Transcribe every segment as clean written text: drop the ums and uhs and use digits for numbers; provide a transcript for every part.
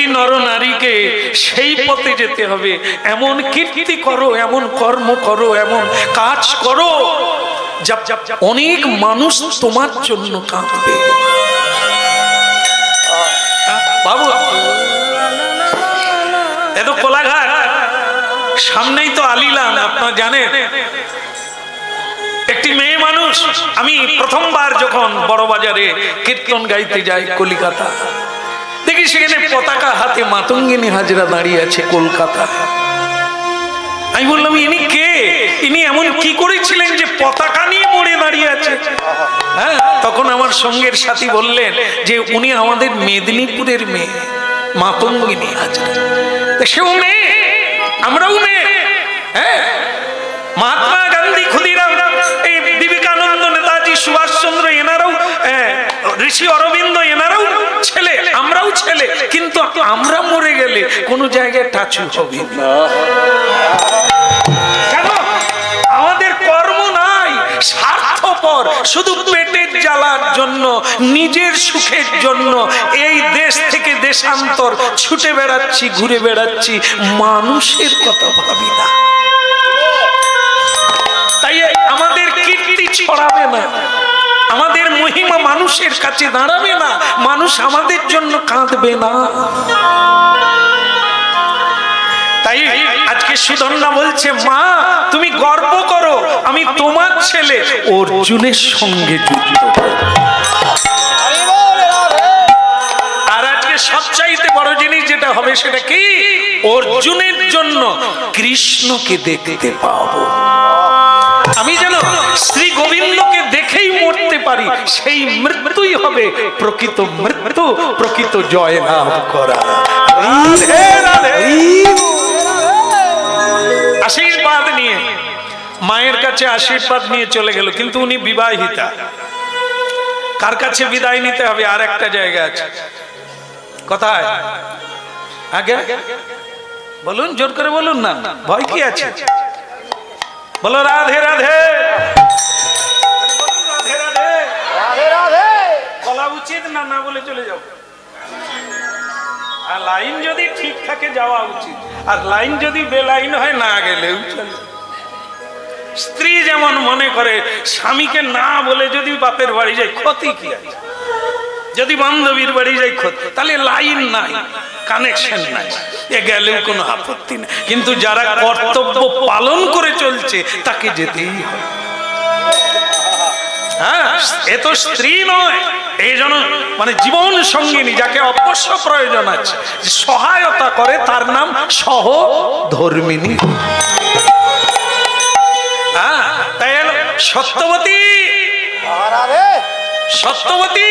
প্রতিটি নরনারীকে সেই পথে যেতে হবে। এমন কীর্তি করো, এমন কর্ম করো, এমন কাজ করো, অনেক মানুষ তোমার জন্য কাঁদবে। বাবু এত কোলাঘাট, সামনেই তো আলিলাম, আপনারা জানেন। একটি মেয়ে মানুষ, আমি প্রথমবার যখন বড় বাজারে কীর্তন গাইতে যাই কলিকাতা, দেখি সেখানে পতাকা হাতে মাতঙ্গিনী হাজরা দাঁড়িয়ে আছে কলকাতা। আমি বললাম, ইনি কে? ইনি এমন কি করেছিলেন যে পতাকা নিয়ে মোড়ে দাঁড়িয়ে আছে? হ্যাঁ, তখন আমার সঙ্গের সাথী বললেন যে উনি আমাদের মেদিনীপুরের মেয়ে মাতঙ্গিনী হাজরা। সেও মেয়ে, আমরাও মেয়ে। হ্যাঁ, মহাত্মা গান্ধী, ক্ষুদিরাম, এই বিবেকানন্দ, নেতাজি সুভাষচন্দ্র, এনারাও, ঋষি অরবিন্দ, এনারাও ছেলে, আমরাও ছেলে। কিন্তু আমরা মরে গেলে কোনো জায়গায় টাচু হবে না। কেন? আমাদের কর্ম নাই, স্বার্থপর, শুধু পেটের জ্বালার জন্য, নিজের সুখের জন্য এই দেশ থেকে দেশান্তর ছুটে বেড়াচ্ছি, ঘুরে বেড়াচ্ছি, মানুষের কথা ভাবি না। তাই আমাদের কীর্তি ছড়াবে না, আমাদের মহিমা মানুষের কাছে দাঁড়াবে না, মানুষ আমাদের জন্য কাঁদবে না। তাই আজকে সুধন্যা বলছে, মা তুমি গর্ব করো, আমি তোমার ছেলে অর্জুনের সঙ্গে যুদ্ধ করব। আর আজকে সবচাইতে বড় জিনিস যেটা হবে সেটা কি? অর্জুনের জন্য কৃষ্ণকে দেখতে পাবো। আমি যেন শ্রী গোবিন্দকে দেখেই মরতে পারি, সেই মৃত্যুই হবে প্রকৃত মৃত্যু, প্রকৃত জয় লাভ করা। রাধে রাধে। আশীর্বাদ নিয়ে, মায়ের কাছে আশীর্বাদ নিয়ে চলে গেল, কিন্তু উনি বিবাহিতা। কার কাছে বিদায় নিতে হবে? আর একটা জায়গা আছে। কোথায়? আগে বলুন, জোর করে বলুন না, ভয় কি আছে? বলো রাধে রাধে। রাধে রাধে, রাধে রাধে বলা উচিত না, না বলে চলে যাও। আর লাইন যদি ঠিক থাকে যাওয়া উচিত, আর লাইন যদি বেলাইন হয় না গেলেও চলে। স্ত্রী যেমন মনে করে স্বামীকে না বলে যদি বাপের বাড়ি যায় ক্ষতি কি আছে, যদি বান্ধবীর বাড়ি যাই ক্ষতি, তাহলে লাইন নাই, কানেকশন নাই, এ গেলেও কোনো আপত্তি নেই। কিন্তু যারা কর্তব্য পালন করে চলছে তাকে যেতেই হবে। হ্যাঁ, এ তো স্ত্রী নয়, এই জন্য মানে জীবন সঙ্গিনী, যাকে অবশ্য প্রয়োজন আছে, সহায়তা করে, তার নাম সহধর্মিনী। হ্যাঁ, তাই সত্যবতী, সত্যবতী।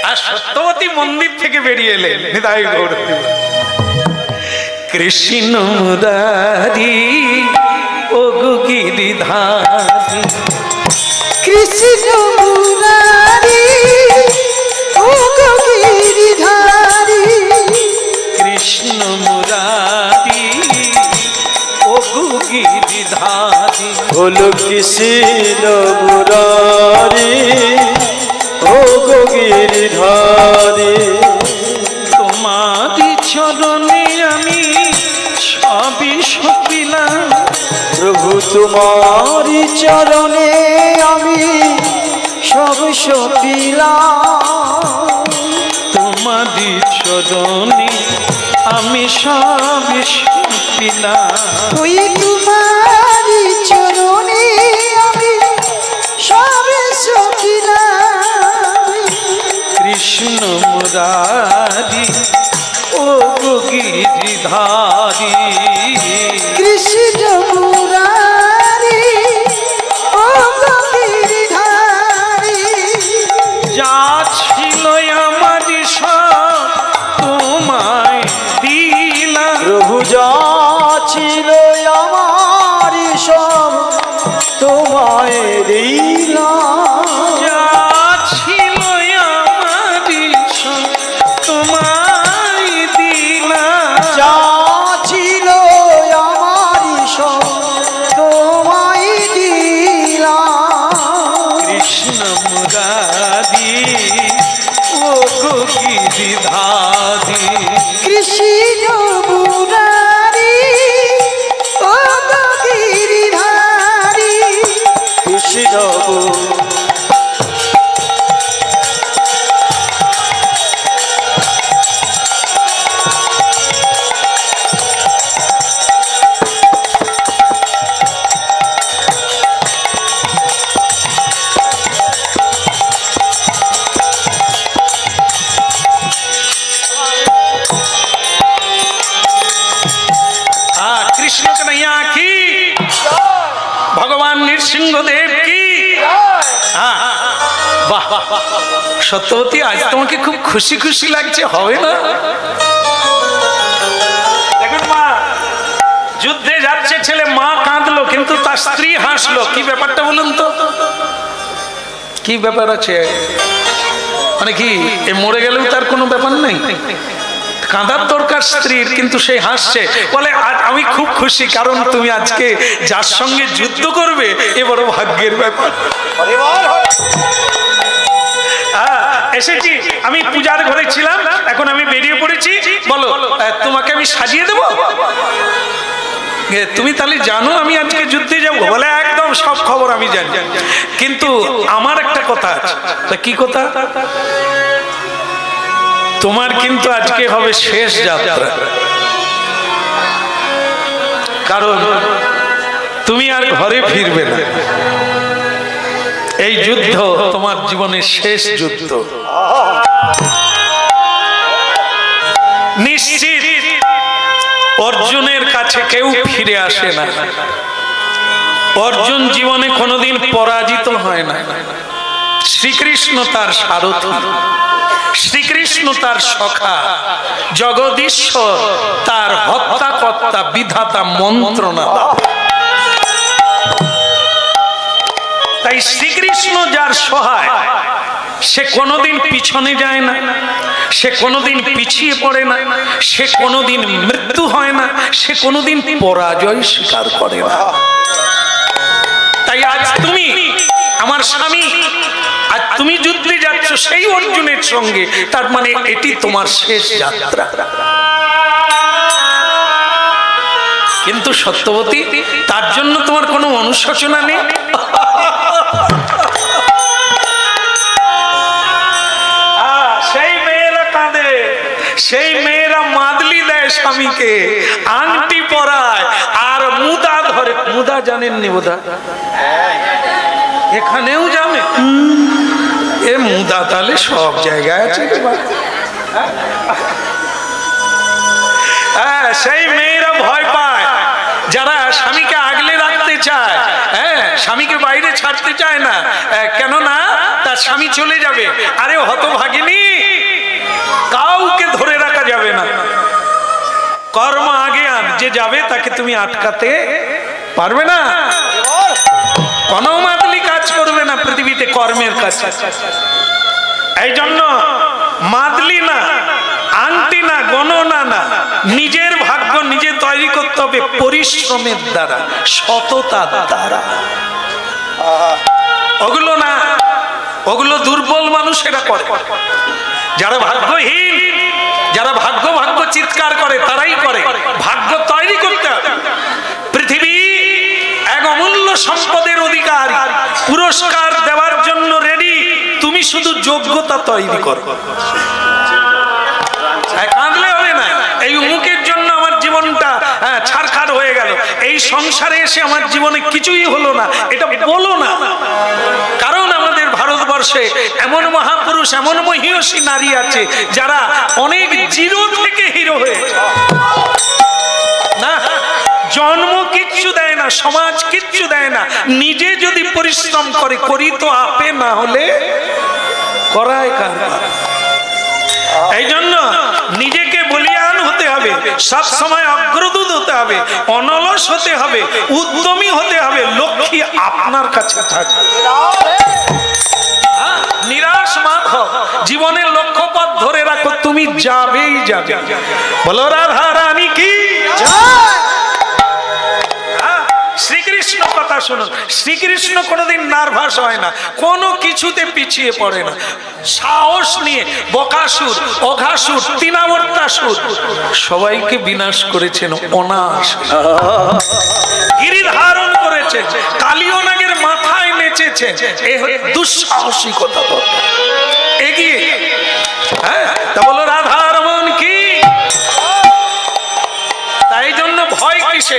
আর সত্যবতী মন্দির থেকে বেরিয়ে এলেন নিতাই গৌর। কৃষ্ণ মুরারি ও গিরিধারী, কৃষ্ণ মুরারি ও গিরিধারী, কৃষ্ণ মুরারি ও গিরিধারী, হলো কৃষ্ণ মুরারি ও গিরিধারী। তোমারি চরণে আমি সবই সপিলাম, প্রভু তোমারি চরণে আমি সব সপিলাম। তোমারি চরণে আমি সবই সপিলাম, ওই তোমারি চরণে আমি সব সপিলাম। কৃষ্ণ মুরারি ও গিরিধারী, কৃষ্ণ মুরারি ও গিরিধারী, যা ছিল আমার সব তোমায় দিলাম। প্রভু যা ছিল আমার সব তোমায় দিলাম। যা ছিল আমার সব তোমায় দিলাম, যা ছিল আমার সব তোমায় দিলাম। কৃষ্ণ মুরারি ও গিরিধারী, যমুনারি ও গিরিধারী কৃষ্ণ भगवान नृसिंहदेव की। वाह सत्यवती आज তোমাকে খুব খুশি খুশি লাগছে হবে না? দেখুন মা যুদ্ধে যাচ্ছে ছেলে, মা কাঁদলো কিন্তু তার স্ত্রী হাসলো। কি ব্যাপারটা বলুন তো, কি ব্যাপার আছে? মানে কি এ মরে গেলেও তার কোনো ব্যাপার নেই? কাঁদার দরকার স্ত্রীর, কিন্তু সে হাসছে, বলে আজ আমি খুব খুশি কারণ তুমি আজকে যার সঙ্গে যুদ্ধ করবে এ বড় ভাগ্যের ব্যাপার। এসেছি আমি পূজার ঘরে ছিলাম, এখন আমি বেরিয়ে পড়েছি, বলো তোমাকে আমি সাজিয়ে দেবো। তুমি তাহলে জানো আমি আজকে যুদ্ধে যাবো? বলে একদম সব খবর আমি জানি, কিন্তু আমার একটা কথা আছে। কি কথা? তোমার কিন্তু আজকে হবে শেষ যাত্রা, কারণ তুমি আর ঘরে ফিরবে না। এই যুদ্ধ তোমার জীবনের শেষ যুদ্ধ। নিশ্চিত অর্জুনের কাছে কেউ ফিরে আসে না। অর্জুন জীবনে কোনোদিন পরাজিত হয় না। শ্রীকৃষ্ণ তার সারথি, শ্রীকৃষ্ণ তার সখা, জগদীশ্বর তার হত্যাকর্তা, বিধাতা, মন্ত্রণা। তাই শ্রীকৃষ্ণ যার সহায়, সে কোনোদিন পিছনে যায় না, সে কোনোদিন পিছিয়ে পড়ে না, সে কোনোদিন মৃত্যু হয় না, সে কোনোদিন পরাজয় স্বীকার করে না। তাই আজ তুমি আমার স্বামী, আর তুমি যুদ্ধে যাচ্ছ সেই অর্জুনের সঙ্গে, তার মানে এটি তোমার শেষ যাত্রা। কিন্তু সত্যবতী, তার জন্য তোমার কোনো অনুশোচনা নেই? সেই মেয়েরা কাঁদে, সেই মেয়েরা মাদলি দেয় স্বামীকে, আংটি পরায় আর মুদা ধরে। মুদা জানেননি বোধ হয়? এখানেও জানে এ মুদা, তাহলে সব জায়গায় আছে। সেই মেয়েরা ভয় পায় যারা স্বামীকে আগলে রাখতে চায়, হ্যাঁ, স্বামীকে বাইরে ছাড়তে চায় না, কেননা তার স্বামী চলে যাবে। আরে হতভাগিনী, কাউকে ধরে রাখা যাবে না। কর্ম আগে আন, যে যাবে তাকে তুমি আটকাতে পারবে না। কোনো মাদলি কাজ করবে না পৃথিবীতে কর্মের কাছে। এই জন্য মাদলি না, আংটি না, গণনা না, নিজের ভাগ্য নিজে তৈরি করতে হবে পরিশ্রমের দ্বারা, সততার দ্বারা। ওগুলো না, ওগুলো দুর্বল মানুষেরা করে। যারা ভাগ্যহীন, যারা ভাগ্য ভাগ্য চিৎকার করে, তারাই করে। ভাগ্য তৈরি করতে হবে। পৃথিবী এক অমূল্য সম্পদের অধিকারী, পুরস্কার দেওয়ার জন্য রেডি। তুমি শুধু যোগ্যতা তৈরি করো। কাঁদলে হবে না, এই উমুকের জন্য আমার জীবনটা ছাড়খাড় হয়ে গেল, এই সংসারে এসে আমার জীবনে কিছুই হলো না, এটা বলো না। কারণ আমাদের ভারতবর্ষে এমন মহাপুরুষ, এমন মহিয়সী নারী আছে যারা অনেক জিরো থেকে হিরো হয়েছে। না, জন্ম কিচ্ছু দেয় না, সমাজ কিচ্ছু দেয় না, নিজে যদি পরিশ্রম করে, করি তো আপে, না হলে করায় কারবার। এই জন্য নিজেকে বলিয়ান হতে হবে, সব সময় অগ্রদূত হতে হবে, অনলস হতে হবে, উদ্যমী হতে হবে। লক্ষ্মী আপনার কাছে থাকবে, নিরাশ মান হও, জীবনের লক্ষ্যপথ ধরে রাখো, তুমি যাবেই যাবে। বলো রাধা রানী কি জয়। শ্রীকৃষ্ণ কথা শুনুন, শ্রীকৃষ্ণ কোনোদিন নার্ভাস হয় না, কোনো কিছুতে পিছিয়ে পড়ে না। সাহস নিয়ে বকাসুর, অঘাসুর, তৃণাবর্তাসুর সবাইকে বিনাশ করেছেন অনায়াস। গিরি ধারণ করেছে, কালিয়নাগের মাথায় নেচেছে। এ দুঃসাহসিকতা এগিয়ে। হ্যাঁ, তা বলো রাধা রমন কি? তাই জন্য ভয় কিসে?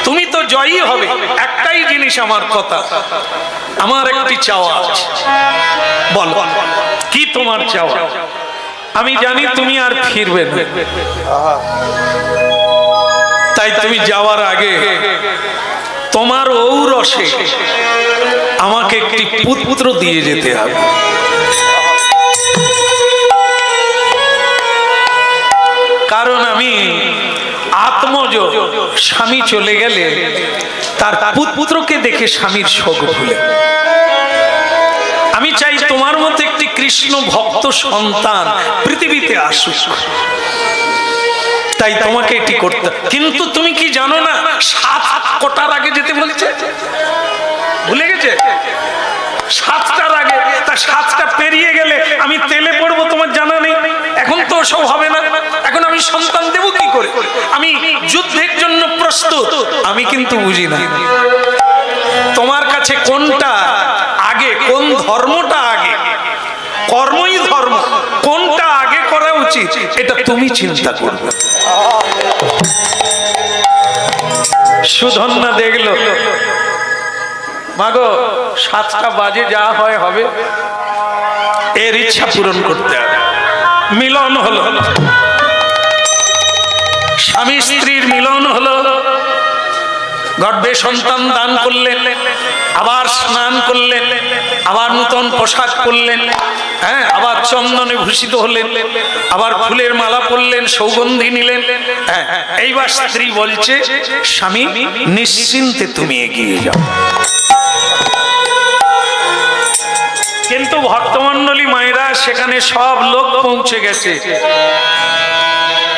তুমি তো জয়ী হবে। একটাই জিনিস আমার কথা, আমার একটি চাওয়া আছে। বল কি তোমার চাওয়া? আমি জানি তুমি আর ফিরবে না, তাই তুমি যাওয়ার আগে তোমার ঔরসে আমাকে একটি পুত্র দিয়ে যেতে হবে। কারণ আমি আত্মজ, স্বামী চলে গেলে তার পুত্রকে দেখে স্বামীর শোক ভুলে। আমি চাই তোমার মধ্যে একটি কৃষ্ণ ভক্ত সন্তান পৃথিবীতে আসুক, তাই তোমাকে এটি করতে। কিন্তু তুমি কি জানো না 7 কটার আগে যেতে বলছে? ভুলে গেছে 7টার আগে। তা 7টা পেরিয়ে গেলে আমি তেলে পড়বো, তোমার জানা নেই? এখন তো সব হবে না। এখন আমি সন্তান দেব কি করে? আমি যুদ্ধের জন্য প্রস্তুত। আমি কিন্তু বুঝি না তোমার কাছে কোনটা আগে, কোন ধর্মটা আগে। কর্মই ধর্ম, কোনটা আগে করা উচিত এটা তুমি চিন্তা করবে। সুধন্যা দেখলো, মাগো 7টা বাজে যা হয় হবে, এর ইচ্ছা পূরণ করতে হবে। মিলন হলো, স্বামী স্ত্রীর মিলন হলো, গর্ভে সন্তান দান করলেন, আবার স্নান করলেন, আবার নূতন পোশাক পরলেন, হ্যাঁ, আবার চন্দনে ভূষিত হলেন, আবার ফুলের মালা পরলেন, সৌগন্ধি নিলেন। হ্যাঁ, এইবার স্ত্রী বলছে, স্বামী নিশ্চিন্তে তুমি এগিয়ে যাও। কিন্তু ভক্তমণ্ডলী মায়েরা, সেখানে সব লোক পৌঁছে গেছে,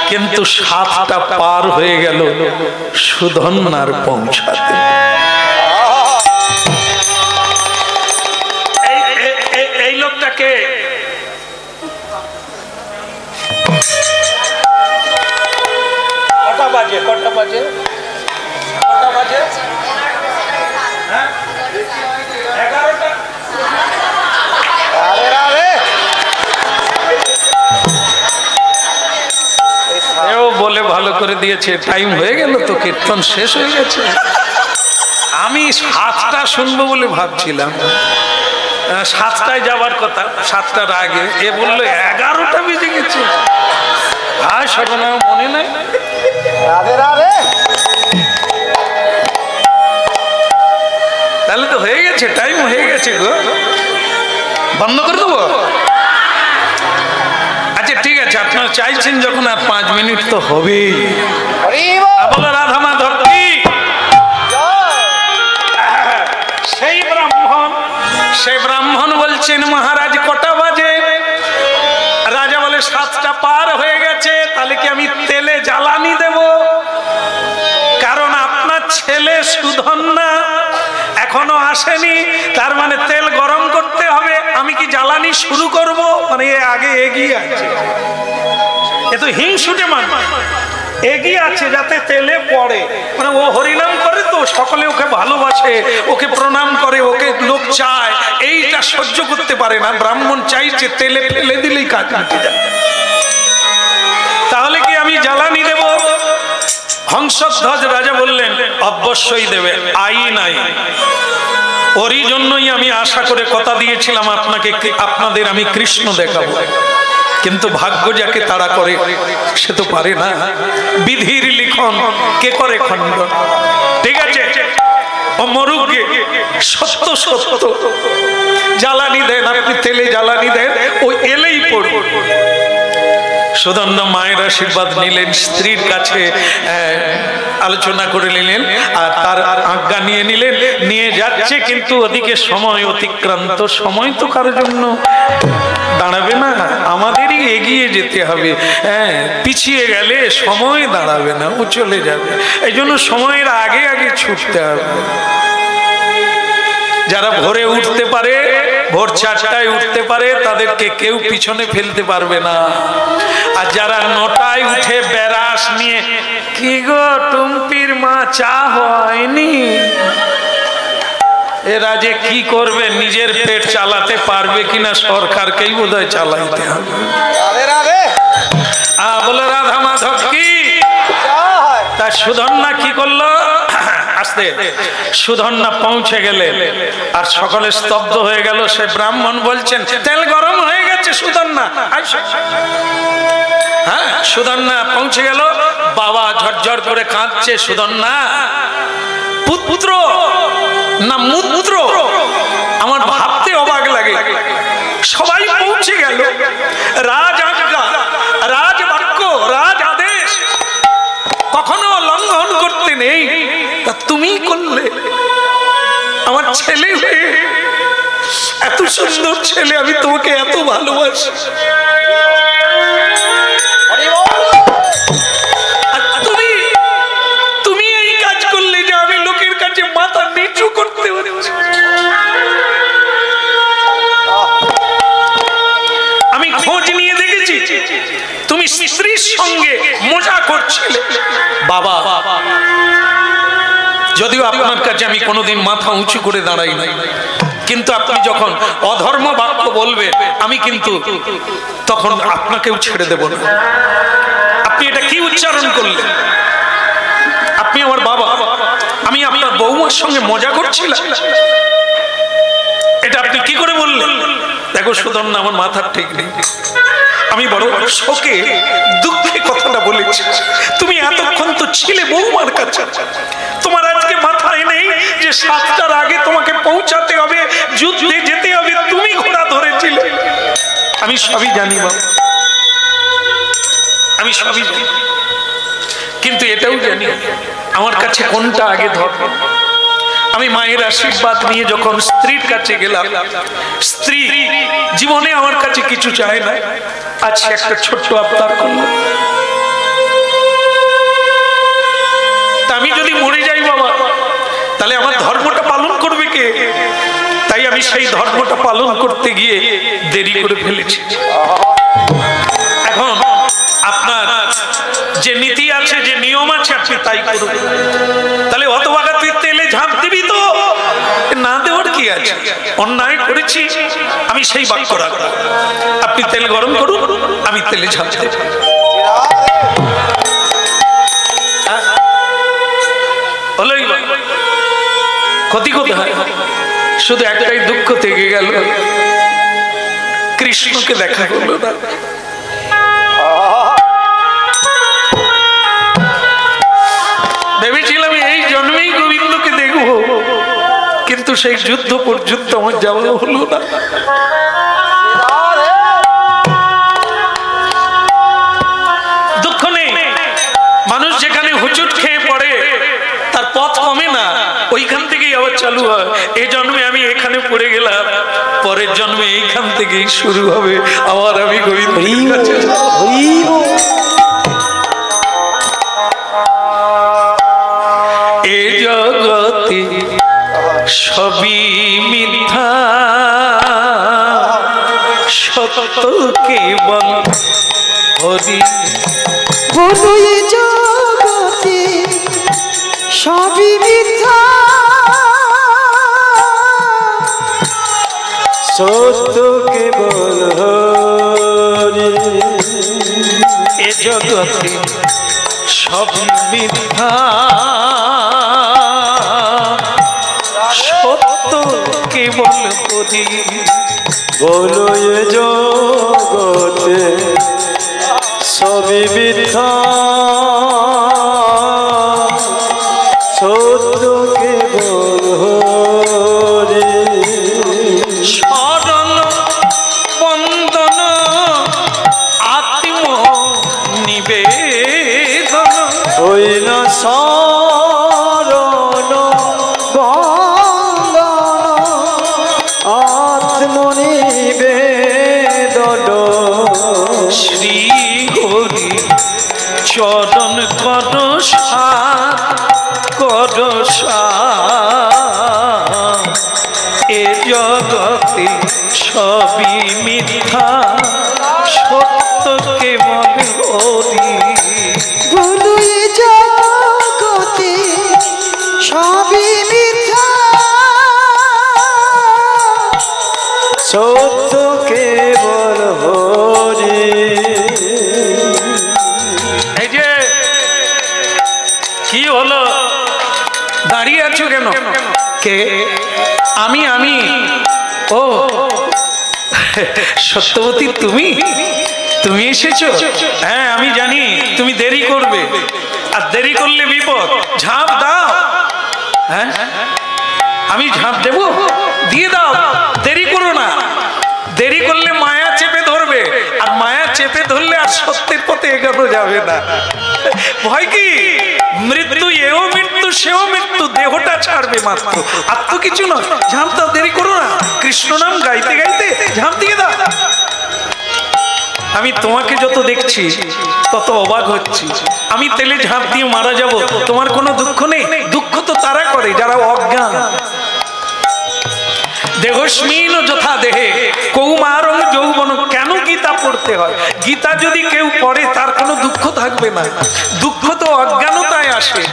কিন্তু 7টা পার হয়ে গেল সুধন্যার পৌঁছাতে। এই লোকটাকে কটা বাজে? কটা বাজে? কটা বাজে? হ্যাঁ, 11টা। এও বলে ভালো করে দিয়েছে, টাইম হয়ে গেল তো, কীর্তন শেষ হয়ে গেছে। আমি 7টা শুনবো বলে ভাবছিলাম, 7টায় যাবার কথা, 7টার আগে। এ বললো 11টা বেজে গেছে। হ্যাঁ, সর্বনা মনে নাই। তাহলে তো হয়ে গেছে, টাইম হয়ে গেছে গো। বন্ধ করে দেবো? আচ্ছা ঠিক আছে, আপনারা চাইছেন যখন, আর 5 মিনিট তো হবেই। বলো রাধা মাধব কি? সেই ব্রাহ্মণ বলছেন, মহারাজ কটা বাজে? রাজা বলে 7টা পার হয়ে গেছে। তাহলে কি আমি তেলে জ্বালানি দেব? কারণ আপনার ছেলে সুধন্যা এখনো আসেনি, তার মানে তেল গরম করতে হবে। আমি কি জ্বালানি শুরু করব? মানে এ আগে এগিয়ে আছে, এ তো হিংসুটে মানুষ, এগিয়ে আছে যাতে তেলে পড়ে। মানে ও হরিনাম করে তো, সকলে ওকে ভালোবাসে, ওকে প্রণাম করে, ওকে লোক চায়। এইটা সহ্য করতে পারে না। ব্রাহ্মণ চাইছে তেলে ফেলে দিলেই কাজ মিটে যায়। তাহলে কি আমি জ্বালানি দেব? হংসধ্বজ রাজা বললেন, অবশ্যই দেবে, আইন আইন। ওরই জন্যই আমি আশা করে কথা দিয়েছিলাম আপনাদের আমি কৃষ্ণ দেখাবো। কিন্তু ভাগ্য যাকে তাড়া করে সে তো পারে না। বিধির লিখন কে করে খণ্ডন? ঠিক আছে, ও মরুগে সত্য সত্য জ্বালানি দেন, আপনি তেলে জ্বালানি দেন, ও এলেই পড়বে। সুধন্যা মায়ের আশীর্বাদ নিলেন, স্ত্রীর কাছে আলোচনা করে নিলেন, আর তার আজ্ঞা নিয়ে নিলেন, নিয়ে যাচ্ছে। কিন্তু ওদিকে সময় অতিক্রান্ত। সময় তো কারোর জন্য দাঁড়াবে না, আমাদেরই এগিয়ে যেতে হবে। হ্যাঁ, পিছিয়ে গেলে সময় দাঁড়াবে না, ও চলে যাবে। এই জন্য সময়ের আগে আগে ছুটতে হবে। যারা ভোরে উঠতে পারে, ভোর 4টায় উঠতে পারে, তাদেরকে কেউ পিছনে ফেলতে পারবে না। আর যারা 9টায় উঠে বেরাস নিয়ে, কি গো টুম্পির মা চা হয়নি, এরা যে কি করবে, নিজের পেট চালাতে পারবে কিনা সরকারকেই বোধহয় চালাইতে হবে। বলে রাধা মাধব কি। তা সুধন্যা কি করলো, আসতে সুধন্যা পৌঁছে গেলে আর সকলে স্তব্ধ হয়ে গেল। সে ব্রাহ্মণ বলছেন, তেল গরম হয়ে গেছে সুধন্যা। হ্যাঁ, সুধন্যা পৌঁছে গেল, বাবা ঝরঝর করে কাঁদছে। সুধন্যা, পুত্র না মূত্র, আমার ভাবতে অবাক লাগে। সবাই পৌঁছে গেল, রাজ আজ্ঞা, রাজ বাক্য, রাজ আদেশ কখনো লঙ্ঘন করতে নেই, তা তুমি করলে। আমার ছেলে হয়ে, এত সুন্দর ছেলে, আমি তোমাকে এত ভালোবাসি, তুমি এই কাজ করলে যে আমি লোকের কাছে মাথা নিচু করতে হচ্ছে। আমি খোঁজ নিয়ে দেখেছি তুমি স্ত্রীর সঙ্গে মজা করছিলে। বাবা, যদিও আপনার কাছে আমি কোনোদিন মাথা উঁচু করে দাঁড়াই নাই, কিন্তু আপনি যখন অধর্ম বাক্য বলবে, আমি কিন্তু তখন আপনাকেও ছেড়ে দেব না। আপনি এটা কি উচ্চারণ করলেন? আপনি আমার বাবা, আমি আপনার বৌমার সঙ্গে মজা করছিলাম, এটা আপনি কি করে বললেন? দেখো সুধন্যা, আমার মাথার ঠিক নেই, আমি বড় শোকে দুঃখে কথাটা বলেছি। তুমি এতক্ষণ তো ছিলে বৌমার কাছে, তোমার আজকে মাথায় নেই যে 7টার আগে তোমাকে পৌঁছাতে হবে, যুদ্ধে যেতে হবে, তুমি ঘোড়া ধরেছিলে। আমি সবই জানি বাবা, আমি সবই জানি, কিন্তু এটাও জানি আমার কাছে কোনটা আগে ধরবে। আমি মায়ের আশীর্বাদ নিয়ে যখন স্ত্রীর কাছে গেলাম, স্ত্রী জীবনে আমার কাছে কিছু চায় না, আজকে একটা ছোট্ট আবদার করলো। আমি যদি মরে যাই বাবা, তাহলে আমার ধর্মটা পালন করবে কে? তাই আমি সেই ধর্মটা পালন করতে গিয়ে দেরি করে ফেলেছি। এখন আপনার যে নীতি আছে, যে নিয়ম আছে, আপনি তাই করুন। তাহলে অতভাগা তুই তেলে ঝাঁপ দিবি তো? না দেওয়ার কি আছে? অন্যায় করেছি, আমি সেই বাক্য রাখবো। আপনি তেল গরম করুন, আমি তেলে ঝাঁপ দেব। ক্ষতি কোথায়? শুধু একটাই দুঃখ থেকে গেল, কৃষ্ণকে দেখা করলো না। ভেবেছিলাম এই জন্মেই গোবিন্দকে দেখব, কিন্তু সেই যুদ্ধ পর্যন্ত আমার যাওয়া হলো না। দুঃখ নেই, মানুষ যেখানে হুচুট খেয়ে পড়ে তার পথ কমে না, ওইখান থেকেই আবার চালু হয়। এই জন্মে আমি এখানে পড়ে গেলাম, পরের জন্মে এইখান থেকেই শুরু হবে আবার আমি গোবিন্দের কাছে যাব। এ জগতে সবই মিথ্যা, সত্য কেবল হরি। বলো এ জগতে সবই মিথ্যা, সত্য কেবল হরি। এ জগতে সবই মিথ্যা, সত্য কেবল হরি। বলো এ জগতে সবই মিথ্যা, সত্য কেবল হরি। শরণ বন্দন আত্ম নিবেদন, হইল শরণ বন্দন আত্মনিবেদন। শ্রী হরি চরণ কর সাথ, কর সাথ। এ জগতে সবই মিথ্যা সত্য কেবল হরি। বলো এ জগতে সবই মিথ্যা সত্য কেবল হরি। এই যে কি হলো, দাঁড়িয়ে আছো কেন? কে? আমি ও সত্যবতী, তুমি এসেছো? হ্যাঁ আমি জানি তুমি দেরি করবে, আর দেরি করলে বিপদ। ঝাঁপ দাও। হ্যাঁ আমি ঝাঁপ দেব, দিয়ে দাও, দেরি করো না। দেরি করলে মায়া চেপে ধরবে, আর মায়া চেপে ধরলে আর সত্যের পথে এগোনো যাবে না। ভয় কি? মৃত্যু, এও মৃত্যু সেও মৃত্যু, দেহটা ছাড়বে মাত্র, আর তো কিছু নয়। ঝাঁপ দাও, দেরি করো না। কৃষ্ণ নাম গাইতে গাইতে ঝাঁপ দিয়ে দাও। আমি তোমাকে যত দেখছি তত অবাক হচ্ছি। আমি তেলে ঝাঁপ দিয়ে মারা যাব, তোমার কোনো দুঃখ নেই? দুঃখ তো তারা করে যারা অজ্ঞান। দেহস্মিন যথা দেহে কৌমারং যৌবন। কেন গীতা পড়তে হয়? গীতা যদি কেউ পড়ে তার কোনো দুঃখ থাকবে না। দুঃখ তো অজ্ঞানতায় আসে।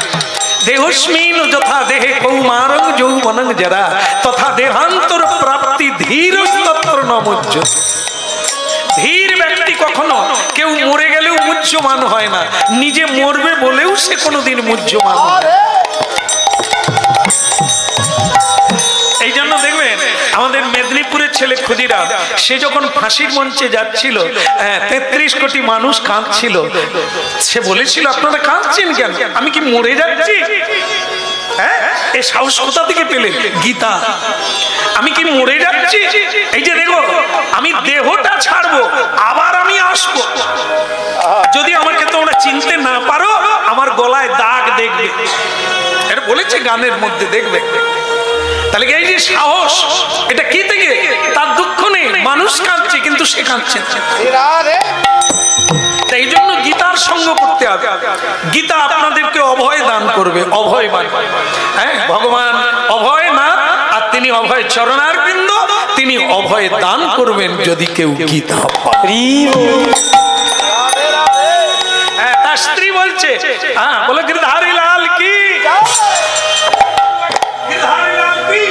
দেহস্মিন যথা দেহে কৌমারং যৌবনং যারা তথা দেহান্তর প্রাপ্তি ধীরস্তত্র নমুজ্জ। ধীর ব্যক্তি কখনো কেউ মরে গেলেও মুহ্যমান হয় না, নিজে মরবে বলেও সে কোনোদিন মুহ্যমান হয়। এই জন্য দেখবেন আমাদের মেদিনীপুরের ছেলে ক্ষুদিরাম, সে যখন ফাঁসির মঞ্চে যাচ্ছিল, 33 কোটি মানুষ কাঁদছিল, সে বলেছিল আপনারা কাঁদছেন কেন? আমি কি মরে যাচ্ছি? হ্যাঁ, এই সাহস কোথা থেকে পেলেন? গীতা। আমি কি মরে যাচ্ছি? এই যে দেখো, আমি দেহটা ছাড়বো, আবার আমি আসবো। যদি আমাকে তোমরা চিনতে না পারো, আমার গলায় দাগ দেখবে। এটা বলেছে গানের মধ্যে, দেখবে। তাহলে এই যে সাহস, এটা কি থেকে? তার দুঃখ নেই, মানুষ কাঁদছে কিন্তু সে কাঁদছে। এই জন্য গীতার সঙ্গ করতে হবে। গীতা আপনাদেরকে অভয় দান করবে, অভয় মান। হ্যাঁ, ভগবান অভয় না, আর তিনি অভয় চরণার বৃন্দ, তিনি অভয় দান করবেন যদি কেউ গীতা পায়। হ্যাঁ, তার স্ত্রী বলছে, হ্যাঁ বলে গিরধারী লাল কি, গিরধারী লাল কি।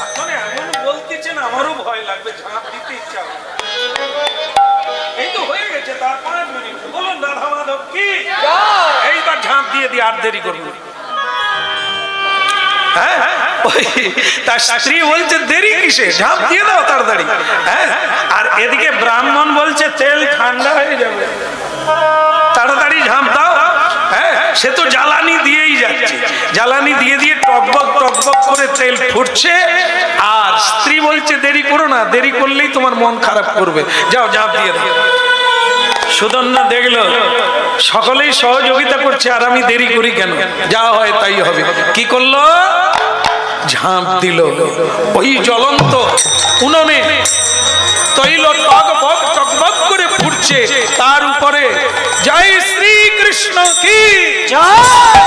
এখন এমন বলতেছেন আমারও ভয় লাগবে, ঝাঁপ দিতে ইচ্ছা হবে। এই তো হয়ে গেছে, তার 5 মিনিট। বলুন রাধা মাধব কি। এইবার ঝাঁপ দিয়ে আর দেরি করবো। হ্যাঁ, তার স্ত্রী বলছে দেরি কিসে, ঝাঁপ দিয়ে দাও তাড়াতাড়ি। হ্যাঁ, আর এদিকে ব্রাহ্মণ বলছে তেল ঠান্ডা হয়ে যাবে, তাড়াতাড়ি ঝাঁপ দাও। হ্যাঁ, সে তো জ্বালানি দিয়েই যাচ্ছে, জ্বালানি দিয়ে দিয়ে টকবক টকবক করে তেল ফুটছে, আর স্ত্রী বলছে দেরি করো না, দেরি করলেই তোমার মন খারাপ করবে, যাও ঝাঁপ দিয়ে দাও। সুদন্না দেখলো সকলেই সহযোগিতা করছে, আর আমি দেরি করি কেন, যা হয় তাই হবে। কি করলো? ঝাঁপ দিল। ওই জ্বলন্ত উনুনে তৈল টকবক টকবক করে ফুটছে, তার উপরে জয় শ্রী কৃষ্ণ কি জয়।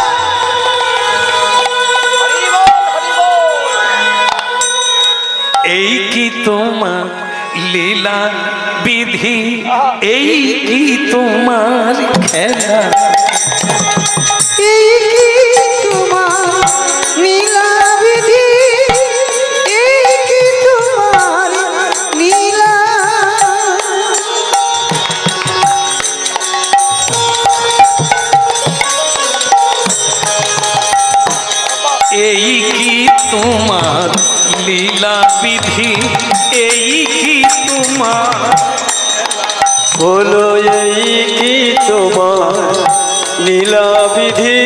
এই কি তোমার লীলা বিধি, এই কি তোমার খেলা, এই কি তোমার লীলা বিধি, এই কি তোমার লীলা। এই কি তোমার লীলা বিধি, এই কি তোমার। বলো এই কি তোমার লীলা বিধি,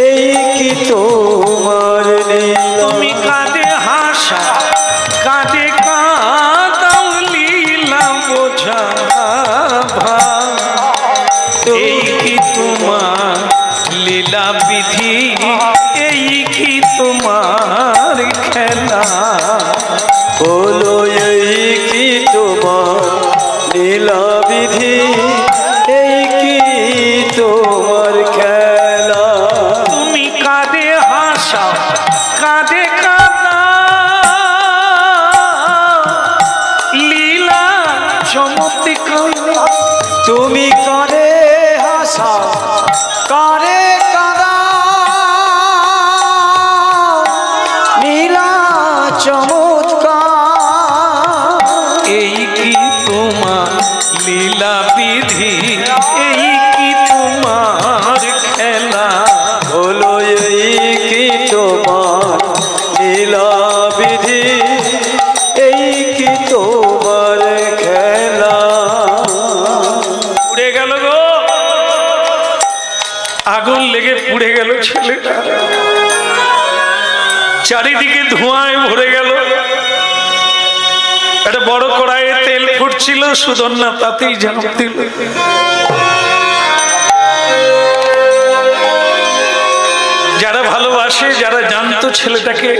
এই কি তোমার লীলা। তুমি কাঁদে হাসা, কাঁদে কাঁদাও লীলা বোঝা, এই কি তোমার লীলা বিধি, এই কি তোমার খেলা। বলো এই কি তোমার লীলা বিধি, এই কি তোমার খেলা। তুমি কাঁদে হাসা, মতে কাঁদে। তুমি কারে হাসা কারে কাঁদা নীলা চমৎকার। এই কি তোমার লীলা বিধি, এই কি তোমার খেলা, বলো এই কি তোমার লীলা বিধি, এই কি তোমার খেলা। পুড়ে গেল গো, আগুন লেগে পুড়ে গেল ছেলেটা, চারিদিকে ধোঁয়ায় ভরে গেল। একটা বড় কড়াইয়ে তেল ফুটছিল, সুদর্ণা তাতেই ঝাঁপ দিল। যারা ভালোবাসে, যারা জানতো ছেলেটাকে,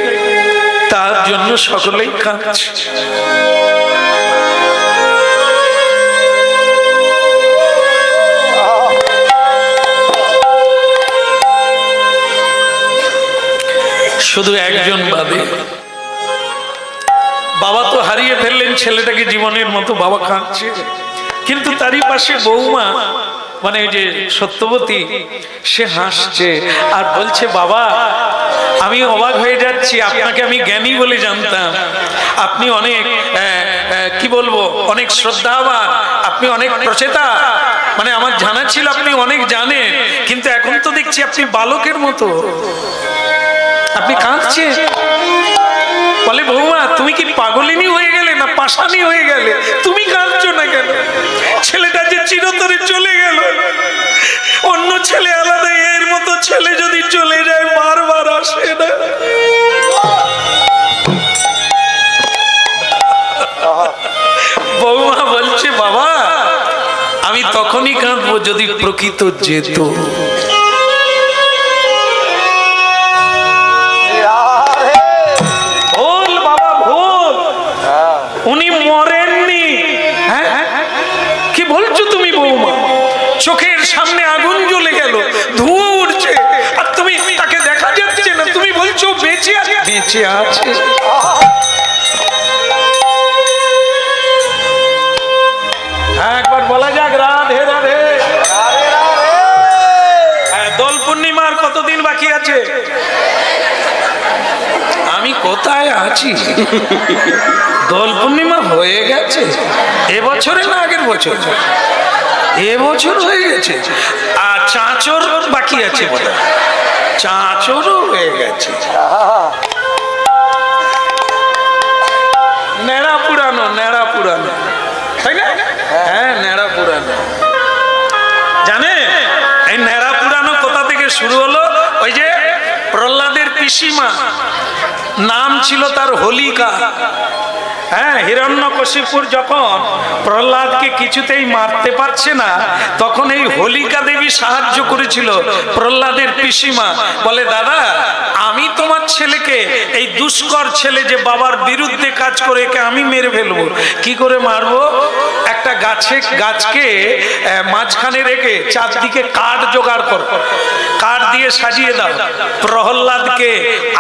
তার জন্য সকলেই কাঁদছে। শুধু একজন বাদে, বাবা তো হারিয়ে ফেললেন ছেলেটাকে জীবনের মতো, বাবা কাঁদছে। কিন্তু তারই পাশে বৌমা, মানে ওই যে সত্যবতী, সে হাসছে আর বলছে, বাবা আমি অবাক হয়ে যাচ্ছি, আপনাকে আমি জ্ঞানী বলে জানতাম, আপনি অনেক কি বলবো, অনেক শ্রদ্ধাবান, আপনি অনেক প্রচেতা, মানে আমার জানা ছিল আপনি অনেক জানেন, কিন্তু এখন তো দেখছি আপনি বালকের মতো, আপনি কাঁদছেন। বলে, বৌমা তুমি কি পাগলিনী হয়ে গেলে না পাষাণী হয়ে গেলে, তুমি কাঁদছো না কেন? ছেলেটা যে চিরতরে চলে গেল, অন্য ছেলে আলাদা, এর মতো ছেলে যদি চলে যায় বারবার আসে না। বৌমা বলছে, বাবা আমি তখনই কাঁদবো যদি প্রকৃত যেত। ভুল বাবা, ভুল, উনি মরেননি। হ্যাঁ কি বলছো তুমি বৌমা? চোখের সামনে আগুন জ্বলে গেল, ধোঁয়া উঠছে, আর তুমি তাকে দেখা যাচ্ছে না, তুমি বলছো বেঁচে আছে। বেঁচে আছে, একবার বলা যাক রাধে রাধে। দোল পূর্ণিমার কতদিন বাকি আছে? আমি কোথায় আছি? দোল পূর্ণিমা হয়ে গেছে এবছরে না আগের বছর? এবছর হয়ে গেছে। আর চাঁচর বাকি আছে, বলে চাঁচরও হয়ে গেছে। নেড়া পুরানো, নেড়া পুরানো, তাই না? হ্যাঁ নেড়া পুরানো। জানে এই নেড়া পুরানো কোথা থেকে শুরু হলো? ওই যে প্রহ্লাদের পিসিমা, নাম ছিল তার হোলিকা। হ্যাঁ, হিরণ্যকশিপুর যখন প্রহ্লাদকে কিছুতেই মারতে পারছে না, তখন এই হোলিকা দেবী সাহায্য করেছিল প্রহ্লাদের পিসিমা। বলে, দাদা আমি তোমার ছেলেকে, এই দুষ্কর ছেলে যে বাবার বিরুদ্ধে কাজ করে, একে আমি মেরে ফেলবো। কি করে মারবো? একটা গাছকে মাঝখানে রেখে চারদিকে কাঠ জোগাড় কর, কাঠ দিয়ে সাজিয়ে দাও, প্রহ্লাদকে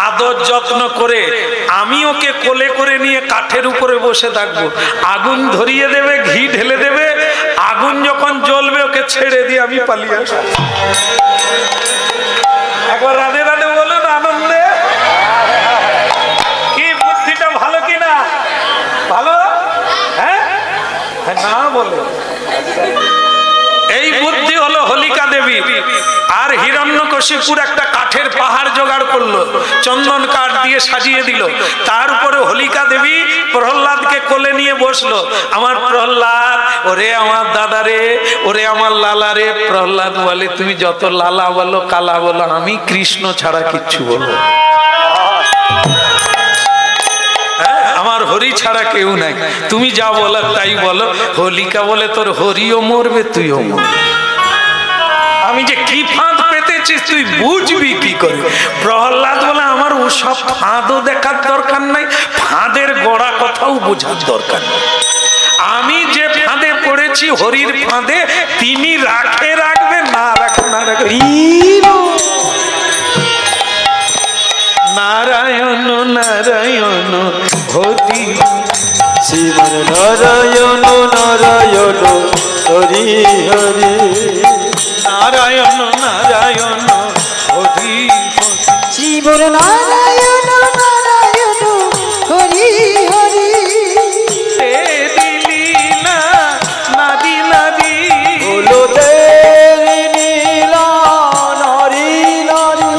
আদর যত্ন করে আমি ওকে কোলে করে নিয়ে কাঠের উপরে বসে থাকবো, আগুন ধরিয়ে দেবে, ঘি ঢেলে দেবে, আগুন যখন জ্বলবে ওকে ছেড়ে দিয়ে আমি পালিয়ে আসবো। একবার রাধে রাধে বলুন আনন্দে। কি বুদ্ধিটা ভালো কিনা? ভালো? হ্যাঁ না বলে, এই বুদ্ধি হলো হোলিকা দেবী। আর হিরণ্যকশিপুর একটা কাঠের পাহাড় জোগাড় করলো, চন্দন কাঠ দিয়ে সাজিয়ে দিল, তার উপরে হোলিকা দেবী প্রহ্লাদকে কোলে নিয়ে বসলো। আমার প্রহ্লাদ, ওরে আমার দাদা রে, ওরে আমার লালা রে। প্রহ্লাদ বলে, তুমি যত লালা বলো কালা বলো, আমি কৃষ্ণ ছাড়া কিচ্ছু বলবো, আমার হরি ছাড়া কেউ নাই, তুমি যা বলার তাই বলো। হোলিকা বলে, তোর হরিও মরবে তুইও মরবে, আমি যে কি ফাঁদ পেতেছিস তুই বুঝবি কি করে? প্রহ্লাদ বলে, আমার ওসব ফাঁদও দেখার দরকার নাই, ফাঁদের গোড়া কথাও বোঝার দরকার নেই। আমি যে ফাঁদে পড়েছি হরির ফাঁদে, তিনি রাখবে না রাখে না রাখে। নারায়ণ নারায়ণ হরি শ্রীমান নারায়ণ নারায়ণ হরি হরি নারায়ণ নারায়ণ হরি জীবন নারায়ণ নারায়ণ হরি হরি দিলি না নাদি নাদি বলো দেবী নীলা নারী নারী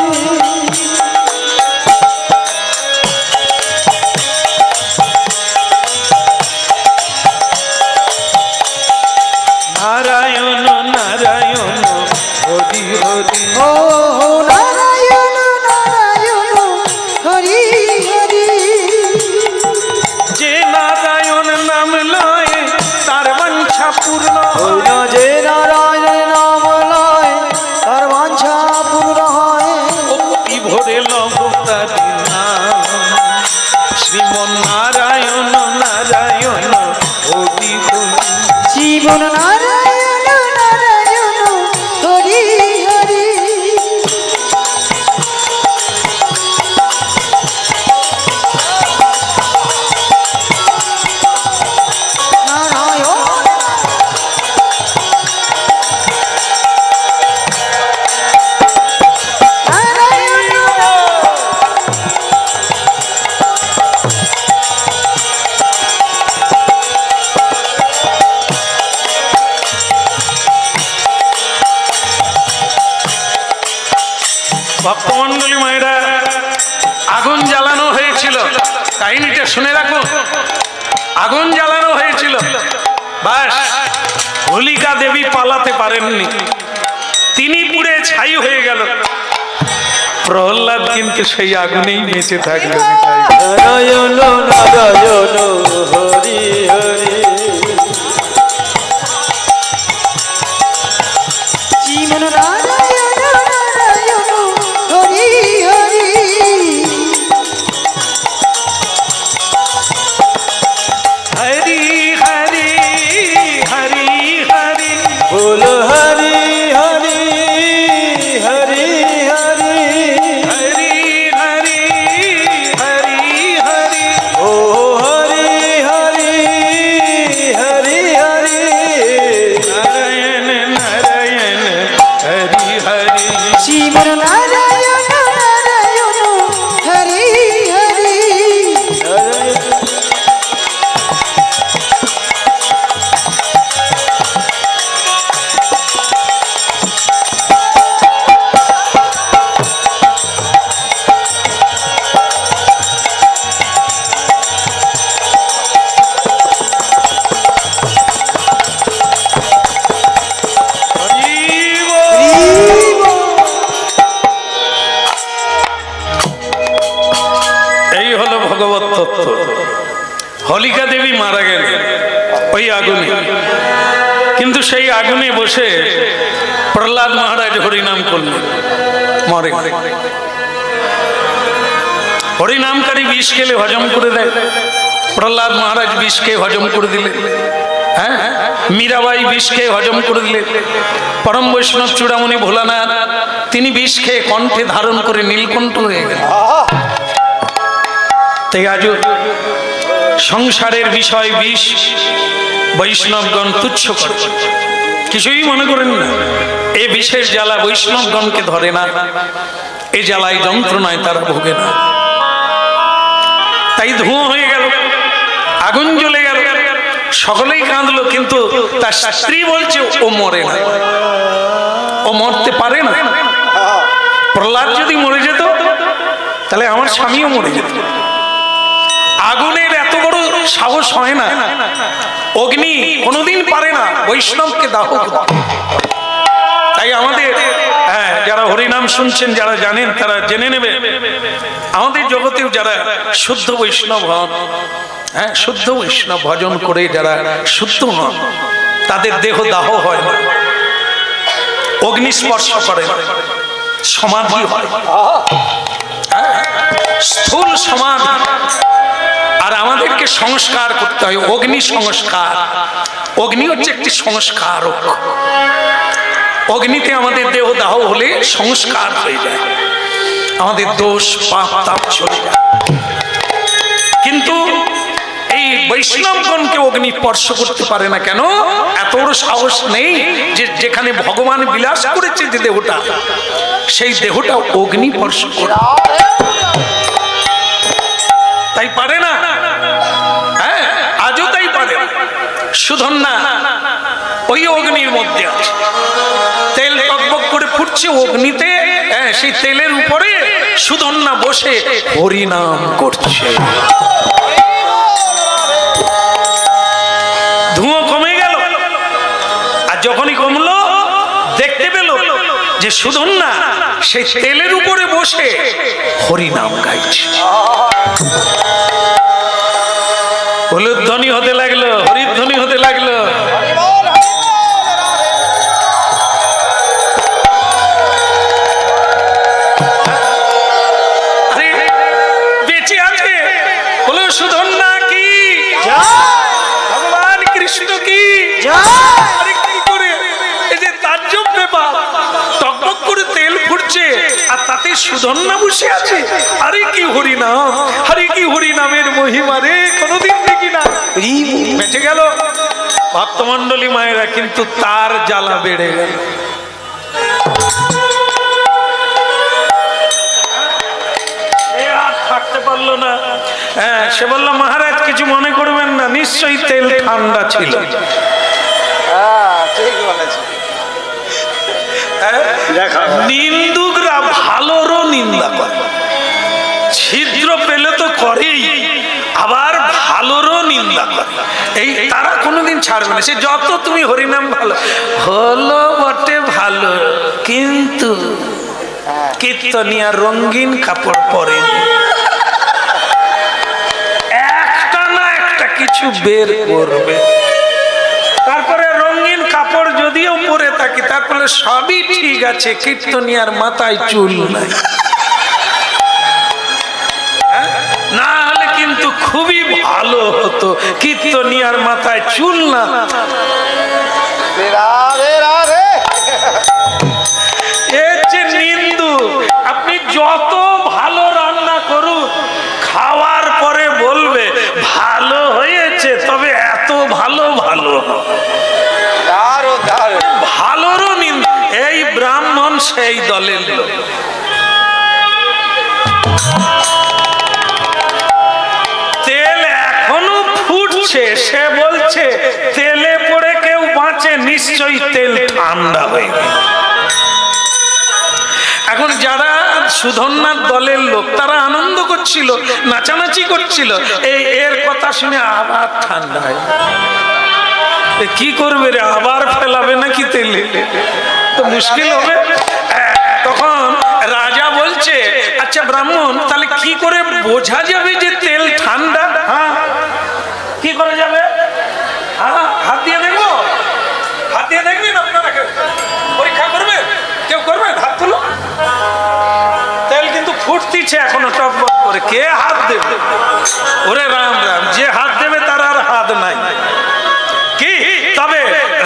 নারায়ণ নারায়ণ হরি হরি ও নারায়ণ নারায়ণ হরি হরি যে নারায়ণ নাম লয় তার বাঞ্ছা পূর্ণ ওই না যে নারায়ণ নাম লয় তার বাঞ্ছা পূর্ণ হয় ভক্তি ভরে লবতারি নাম শ্রীমন নারায়ণ নারায়ণ হরি হরি জীবন নারায়ণ নারায়ণ হরি হরি নারায়ণ ভক্তমন্ডলী মায়েরা, আগুন জ্বালানো হয়েছিল, কাহিনীটা শুনে রাখুন। আগুন জ্বালানো হয়েছিল, বাস হোলিকা দেবী পালাতে পারেননি, তিনি পুড়ে ছাই হয়ে গেল। প্রহ্লাদ কিন্তু সেই আগুনেই বেঁচে থাকলো। নারায়ণ নারায়ণ হরি হরি জীবন নারায়ণ নারায়ণ হরি হরি হরি হরি হরি হরি বল হরি হরি হরি হরি হরি হরি হরি হরি ও হরি হরি হরি হরি নারায়ণ নারায়ণ হরি হরি জীবন নারায়ণ নারায়ণ হরি হরি এই হলো ভগবত তত্ত্ব। হোলিকা দেবী মারা গেলেন ওই আগুনে, কিন্তু সেই আগুনে বসে প্রহ্লাদ মহারাজ হরিনাম করলেন, মরে। হরিনামকারী বিষ খেলে হজম করে দেয়, প্রহ্লাদ মহারাজ বিষ খেয়ে হজম করে দিলেন। হ্যাঁ, মীরাবাই বিষ খেয়ে হজম করে দিলেন। পরম বৈষ্ণব চূড়ামণি ভোলানাথ তিনি বিষ খেয়ে কণ্ঠে ধারণ করে নীলকণ্ঠ হয়ে গেলেন। তাই আজও সংসারের বিষয় বিষ বৈষ্ণবগণ তুচ্ছ করে, কিছুই মনে করেন না। এ বিষের জ্বালা বৈষ্ণবগণকে ধরে না, এ জ্বালায় যন্ত্রণায় তারা ভোগে না। তাই ধোঁয়া হয়ে গেল, আগুন জ্বলে গেল, সকলেই কাঁদলো, কিন্তু তার স্ত্রী বলছে ও মরে না, ও মরতে পারে না। প্রহ্লাদ যদি মরে যেত তাহলে আমার স্বামীও মরে যেত। আগুনের এত বড় সাহস হয় না, অগ্নি কোনোদিন পারে না বৈষ্ণবকে দাহ করতে। তাই আমাদের যারা হরিনাম শুনছেন, যারা জানেন তারা জেনে নেবে, আমাদের জগতেও যারা শুদ্ধ বৈষ্ণব হন, শুদ্ধ বৈষ্ণব ভজন করে যারা শুদ্ধ হন, তাদের দেহ দাহ হয় না, অগ্নি স্পর্শ করে না, সমাধি হয়, স্থূল সমাধি। আর আমাদেরকে সংস্কার করতে হয়, অগ্নি সংস্কার। অগ্নি হচ্ছে একটি সংস্কারক। অগ্নিতে আমাদের দেহ দাহ হলে সংস্কার হয়ে যায়, আমাদের দোষ পাপ তাপ চলে যায়। কিন্তু এই বৈষ্ণবগণকে অগ্নি স্পর্শ করতে পারে না কেন? এত বড় সাহস নেই যে যেখানে ভগবান বিলাস করেছে যে দেহটা, সেই দেহটা অগ্নি স্পর্শ করে, তাই পারে না। হ্যাঁ, আজও তাই পারে। সুধন্যা ওই অগ্নির মধ্যে আছে, তেল টকবক করে ফুটছে অগ্নিতে, সেই তেলের উপরে সুধন্যা বসে হরিনাম করছে। ধুঁয়ো কমে গেল, আর যখনই কমলো দেখতে পেল যে সুধন্যা সেই তেলের উপরে বসে হরিনাম গাইছে। হলুধ্বনি হতে লাগলো, হরিধ্বনি হতে লাগলো। বেঁচে আছে বলো সুধন্যা কি, ভগবান কৃষ্ণ কি। আরে কি করে এই যে তাজ্জব ব্যাপার, টকবক করে তেল ফুটছে আর তাতে সুধন্যা বসে আছে। আরে কি হরিনাম, আরে কি হরিনামের মহিমা রে, কোনোদিন দেখি না। বেঁচে গেল ভক্তমন্ডলী মায়েরা, কিন্তু তার জ্বালা বেড়ে গেল। থাকতে পারলো না। হ্যাঁ, সে বলল মহারাজ কিছু মনে করবেন না, নিশ্চয়ই তেল ঠান্ডা ছিল। নিন্দুকরা ভালোরও নিন্দা করে, ছিদ্র পেলে তো করেই, আবার ভালোরও নিন্দা করে। এই তারা কোনোদিন ছাড়বে না, সে যত তুমি হরিনাম ভালো হলো বটে ভালো, কিন্তু কীর্তনিয়া রঙিন কাপড় পরে একটা না একটা কিছু বের করবে। তারপরে রঙিন কাপড় যদিও পরে থাকি, তারপরে সবই ঠিক আছে, কীর্তনিয়ার মাথায় চুল নাই। না হলে কিন্তু খুবই ভালো হতো, কীর্তনিয়ার মাথায় চুল না। এর যে নিন্দু, আপনি যত ভালো রান্না করুন, খাওয়ার পরে বলবে ভালো হয়েছে, তবে এত ভালো ভালো ভালোরও নিন্দু। এই ব্রাহ্মণ সেই দলের লোক। তেল এখনো ফুটছে, সে বলছে তেলে পড়ে কেউ বাঁচে, নিশ্চয়ই তেল ঠান্ডা হয়ে গেল। এখন যারা সুধন্যার দলের লোক তারা আনন্দ করছিল, নাচানাচি করছিল, এর কথা শুনে আবার ঠান্ডা হয়। কি করবে রে, আবার ফেলাবে নাকি তেলে, তো মুশকিল হবে। তখন রাজা বলছে আচ্ছা ব্রাহ্মণ, তাহলে কি করে বোঝা যাবে যে তেল ঠান্ডা? হ্যাঁ, কি করে যাবে? হাত দিয়ে দেখবো, হাত দিয়ে দেখবেন আপনারা, পরীক্ষা করবেন, কেউ করবেন? হাত তুলো। তেল কিন্তু ফুটতিছে এখনো টকবক করে, কে হাত দেবে? ওরে রাম রাম, যে হাত দেবে তার আর হাত নাই কি? তবে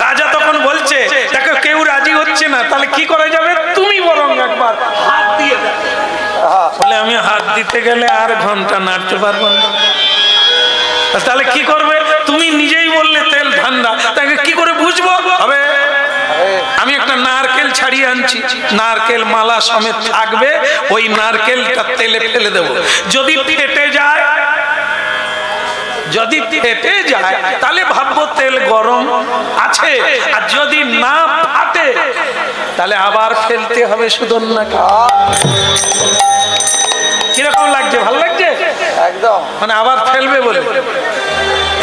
রাজা তখন বলছে দেখো কেউ রাজি হচ্ছে না, তাহলে কি করা যাবে? তুমি বরং একবার হাত দিয়ে দাও। বলে আমি হাত দিতে গেলে আর ঘন্টা নাড়তে পারবো না। তাহলে কি করবে? তুমি নিজেই বললে তেল ঠান্ডা, তাকে কি করে বুঝবো? হবে আমি একটা নারকেল ছাড়িয়ে আনছি, নারকেল মালা সমেত থাকবে, ওই নারকেলটা তেলে ফেলে দেবো। যদি ফেটে যায়, যদি ফেটে যায় তাহলে ভাববো তেল গরম আছে, আর যদি না ফাটে তাহলে আবার ফেলতে হবে সুধন্যাকে। কিরকম লাগছে? ভালো লাগছে একদম, মানে আবার ফেলবে বলে।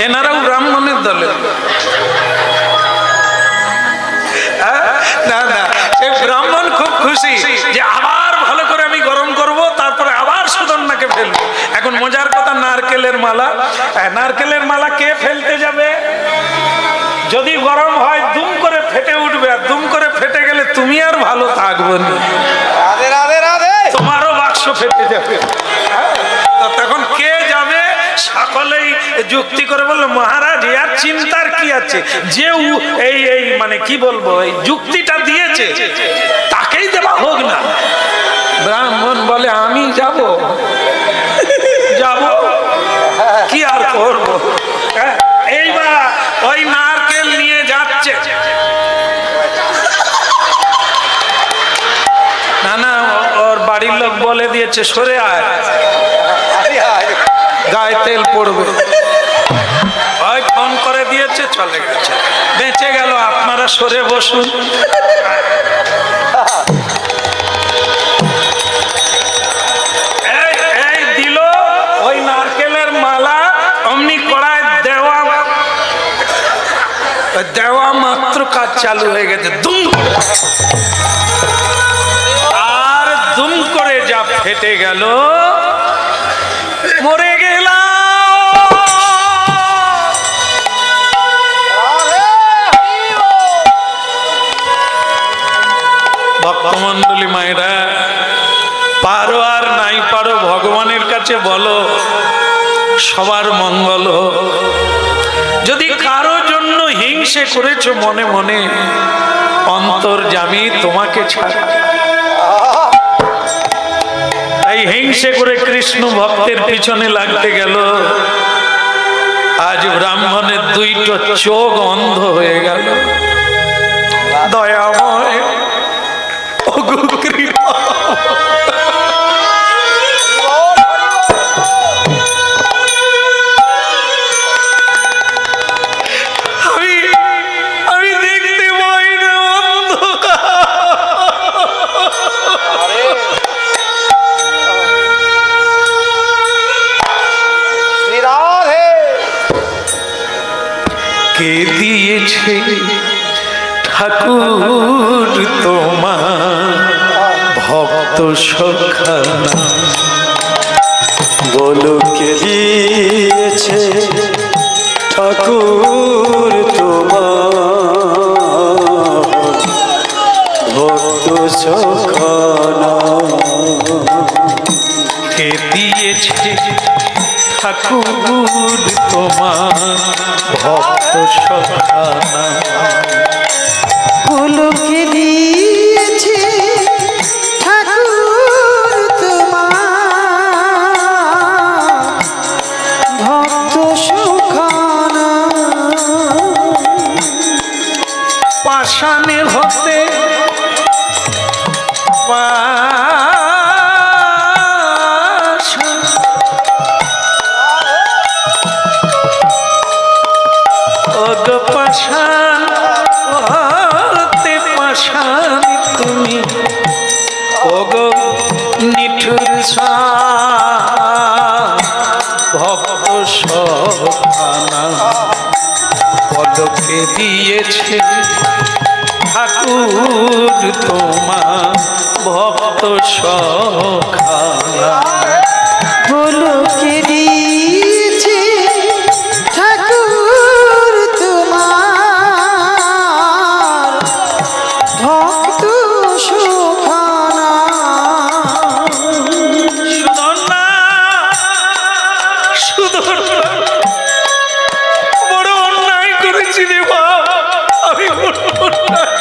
এনারাও ব্রাহ্মণের দলে। না না, সে ব্রাহ্মণ খুব খুশি যে আবার ভালো করে আমি গরম করব, তারপরে আবার সুধন্যাকে ফেলবো। এখন মজার কথা, নারকেলের মালা, নারকেলের মালা কে ফেলতে যাবে? যদি গরম হয় দুম করে ফেটে উঠবে, আর দুম করে ফেটে গেলে তুমি আর ভালো থাকবে না, তোমারও বাক্স ফেটে যাবে। তখন কে যাবে? সকলেই যুক্তি করে বললো মহারাজ ইয়ার চিন্তার কি আছে, যে এই মানে কি বলবো, এই যুক্তিটা দিয়েছে তাকেই দেওয়া হোক না। ব্রাহ্মণ বলে আমি যাব যাব কি আর করবো। এইবার ওই নারকেল নিয়ে যাচ্ছে, না না ওর বাড়ির লোক বলে দিয়েছে সরে আয়, গায়ে তেল পড়বে। ওই ফোন করে দিয়েছে, চলে গেছে, বেঁচে গেল। আপনারা সরে বসুন। এই দিল ওই নারকেলের মালা, অমনি কড়ায় দেওয়া, দেওয়া মাত্র কাজ চালু হয়ে গেছে, দুম, আর দুম করে যা ফেটে গেল, মরে গেলাম। ভক্তমন্ডলী মায়েরা, পারো আর নাই পারো ভগবানের কাছে বলো, সবার মঙ্গল হোক। যদি কারো জন্য হিংসে করেছো মনে মনে, অন্তর্যামী তোমাকে ছাড়া। এই হিংসে করে কৃষ্ণ ভক্তের পিছনে লাগতে গেল, আজ ব্রাহ্মণের দুইটো চোখ অন্ধ হয়ে গেল। দয়াময় আমি দেখতে পাই না, কে দিয়েছে ঠাকুর তোমার ভক্ত সখানা, বলো কে দিয়েছে ঠাকুর তোমার ভক্ত সখানা, কে দিয়েছে ঠাকুর তোমার ভক্ত সখানা, গোলকে দিয়েছে ঠাকুর তোমার ভক্ত সুখানা, পাষাণে হতে পাষাণ হতে পাষাণ তুমি, ওগো নিঠুর ভক্ত সখানা, পদকে দিয়েছে ঠাকুর তোমার ভক্ত সখানা, গোলকে দিয়েছে ঠাকুর তোমার ভক্ত সুখানা। সুধন্যা, সুধন্যা, বড় অন্যায় করেছি রে বাপ, আমি বড় অন্যায়।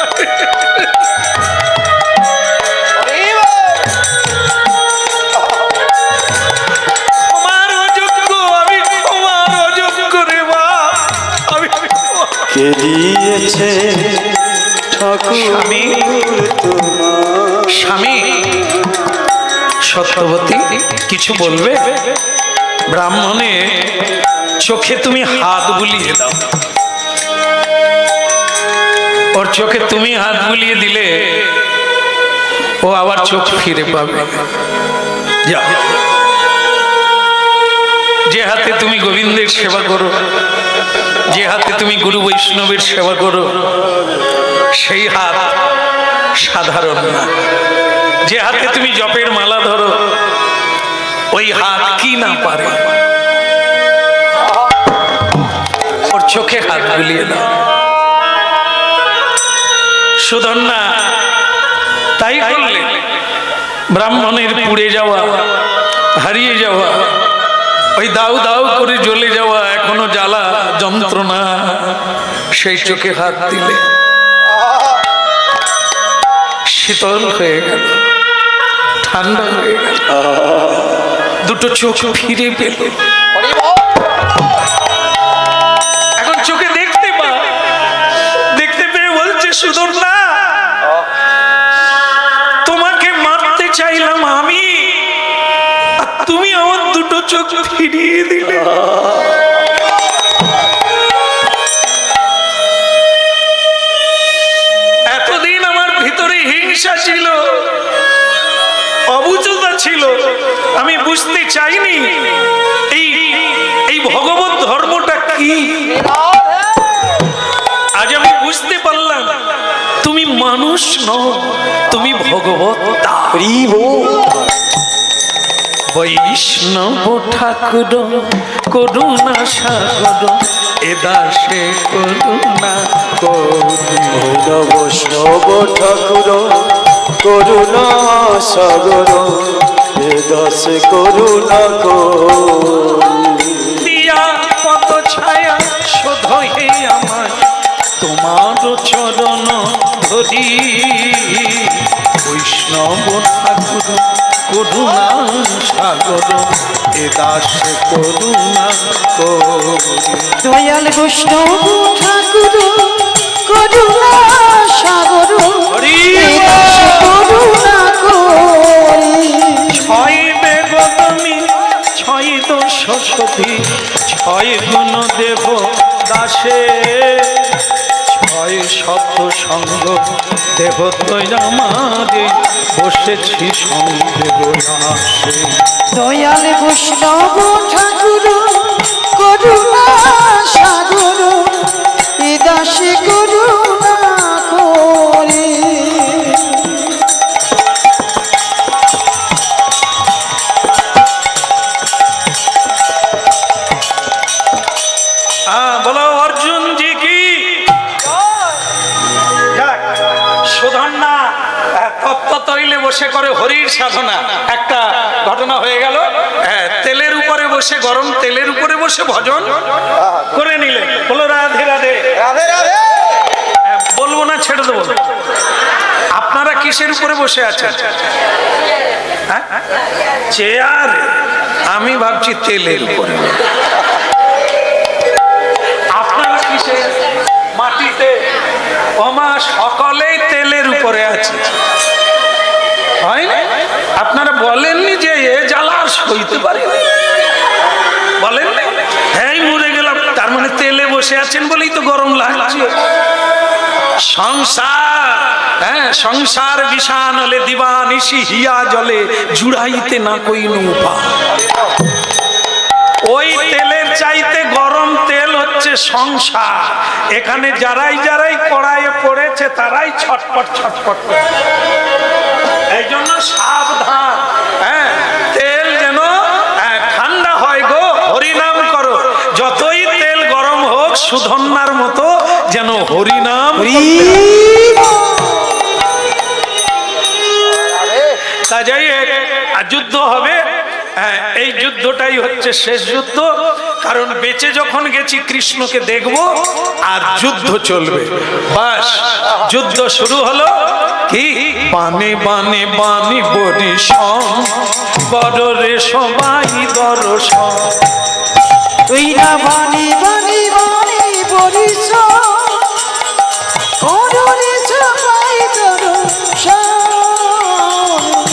ক্ষমার অযোগ্য আমি, ক্ষমার অযোগ্য রে বাপ আমি। কে দিয়েছে ঠাকুর স্বামী, তোমার, স্বামী সত্যবতী কিছু বলবে? ব্রাহ্মণে চোখে তুমি হাত বুলিয়ে দাও, ওর চোখে তুমি হাত বুলিয়ে দিলে ও আবার চোখ ফিরে পাবে। যাও, যে হাতে তুমি গোবিন্দের সেবা করো, যে হাতে তুমি গুরু বৈষ্ণবের সেবা করো, সেই হাত সাধারণ না। যে হাতে তুমি জপের মালা ধরো, ওই হাত কি না পারে। ওর চোখে হাত বুলিয়ে দাও। সুধন্যা তাই করলে। ব্রাহ্মণের পুড়ে যাওয়া, হারিয়ে যাওয়া, ওই দাউ দাউ করে জ্বলে যাওয়া এখনো জ্বালা যন্ত্রণা, সেই চোখে হাত দিলে শীতল হয়ে গেল, ঠান্ডা হয়ে গেল, দুটো চোখ ফিরে পেল। সুদর্শনা, তোমাকে মারতে চাইলাম আমি, আর তুমি আমার দুটো চোখ ফিরিয়ে দিলে। এতদিন আমার ভিতরে হিংসা ছিল, অবুঝতা ছিল, আমি বুঝতে চাইনি এই ভগবত ধর্মটা কি। আজ আমি বুঝতে পারলাম তুমি মানুষ নও, তুমি ভগবত। বৈষ্ণব ঠাকুর করুণা সাগর, এ দাসে করুণা বৈষ্ণব ঠাকুর করুণা সাগর, এ দাসে করুণা দিয়া পদ ছায়া শোধ হে আমার তোমার চরণ ধরি। বৈষ্ণব ঠাকুর করুণা সাগর, এ দাসে করুণা দয়াল বৈষ্ণব ঠাকুর করুণা সাগর, করুণা করি। ছয় বেগমি ছয় দোষ সতী, ছয় গুণ দেব দাসে, ছয় শত সঙ্গ দেব আমারে, বসেছি সঙ্গেব দাসে। দয়াল বৈষ্ণব ঠাকুর করুণা সাগর, এ দাসে করুণা করি। বলো অর্জুন জি কি। সুধন্যা তপ্ত তৈলে বসে করে হরির সাধনা। একটা ঘটনা হয়ে গেল, তেলের উপরে বসে, গরম তেলের উপরে বসে ভজন করে নিলে। বলো রাধে রাধে। রাধে রাধে। বলবো না, ছেড়ে দেবো। আপনারা কিসের উপরে বসে আছেন? চেয়ার। আমি ভাবছি তেলের উপরে। আপনারা কিসে? মাটিতে। ওমা, সকলেই তেলের উপরে আছে। হয় না? আপনারা বলেননি যে এ জ্বালা সইতে পারি, বলেন হ্যাঁ মরে গেলাম, তার মানে তেলে বসে আছেন বলেই তো গরম লাগছে। সংসার, হ্যাঁ, সংসার বিষান হলে দিবানিশি হিয়া জলে, জুড়াইতে না কই নৌপা। ওই তেলের চাইতে গরম তেল হচ্ছে সংসার। এখানে যারাই যারাই কড়াইয়ে পড়েছে তারাই ছটপট ছটপট করে। এই জন্য সাবধান, হ্যাঁ, তেল যেন ঠান্ডা হয় গো, হরিনাম করো। যতই তেল গরম হোক, সুধন্যার মতো যেন হরিনাম। কাজেই যুদ্ধ হবে, এই যুদ্ধটাই হচ্ছে শেষ যুদ্ধ। কারণ বেঁচে যখন গেছি কৃষ্ণকে দেখব, আর যুদ্ধ চলবে। বাস, যুদ্ধ শুরু হলো। কি বানে বানে বানি বরিশন, বড় রে সবাই দর্শন। তুই না বানি বানি বানি বরিশন, করুণে সবাই দর্শন।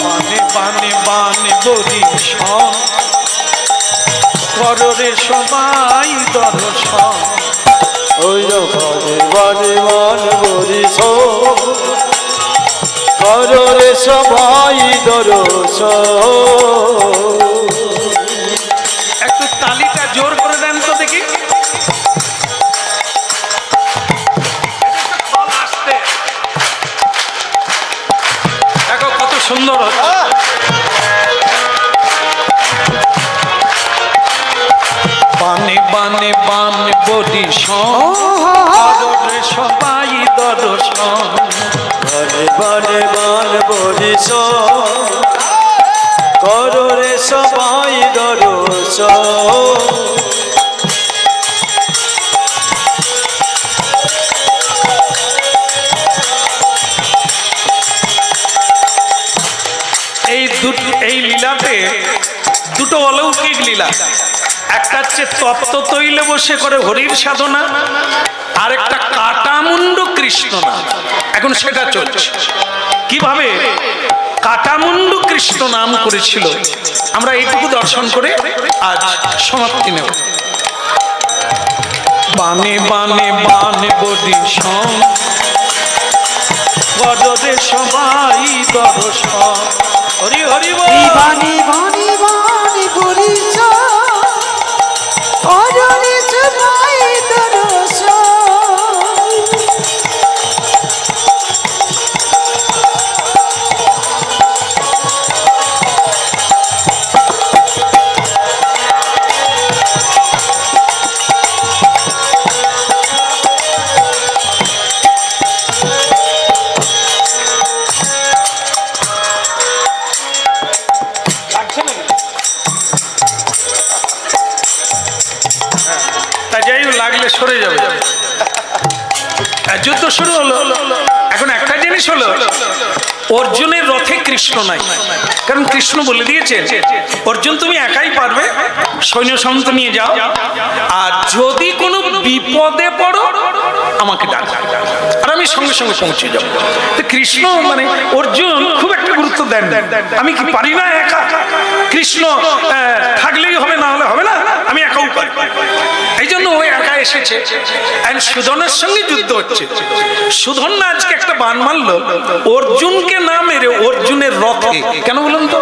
বানে বানে বানি বরিশন, বড় রে সবাই দর্শন। ওই বানে বানে বান বরিশন, করো রে সবাই দর্শন। একটু তালিটা জোর করে দেন তো দেখি। দেখো কত সুন্দর হচ্ছে। বানে বানে বান বরিশন, সবাই দর্শন। বানে বানে বান বরিশন, করো রে সবাই দর্শন। এই লীলাতে দুটো অলৌকিক লীলা। একটা হচ্ছে তপ্ত তৈলে বসে করে হরির সাধনা, আর একটা কাটামুন্ড কৃষ্ণ না। এখন সেটা চলছে। কিভাবে কাটামুন্ডু কৃষ্ণ নাম করেছিল আমরা এইটুকু দর্শন করে আজ সমাপ্তি নেব। বানে বানে বানে বডি গজদে সবাই দর্শন। হরি হরি বল। বাণী বাণী বাণী বলিস অজরে সবাই দর্শন। লাগলে সরে যাবে। যুদ্ধ শুরু হলো। এখন একটা জিনিস হলো অর্জুনের রথে কৃষ্ণ নাই, কারণ কৃষ্ণ বলে দিয়েছেন অর্জুন তুমি একাই পারবে, সৈন্য সামন্ত নিয়ে যাও, আর যদি কোনো বিপদে পড়ো আমাকে ডাকো আর আমি সঙ্গে সঙ্গে পৌঁছে যাবো। তো কৃষ্ণ মানে অর্জুন খুব একটা গুরুত্ব দেন, আমি কি পারি না একা, কৃষ্ণ থাকলেই হবে না হলে হবে না, আমি একাও পারি। এই জন্য ওই একা এসেছে। সুধনের সঙ্গে যুদ্ধ হচ্ছে। সুধন আজকে একটা বান মারলো অর্জুনকে না মেরে অর্জুনের রথে। কেন বলুন তো?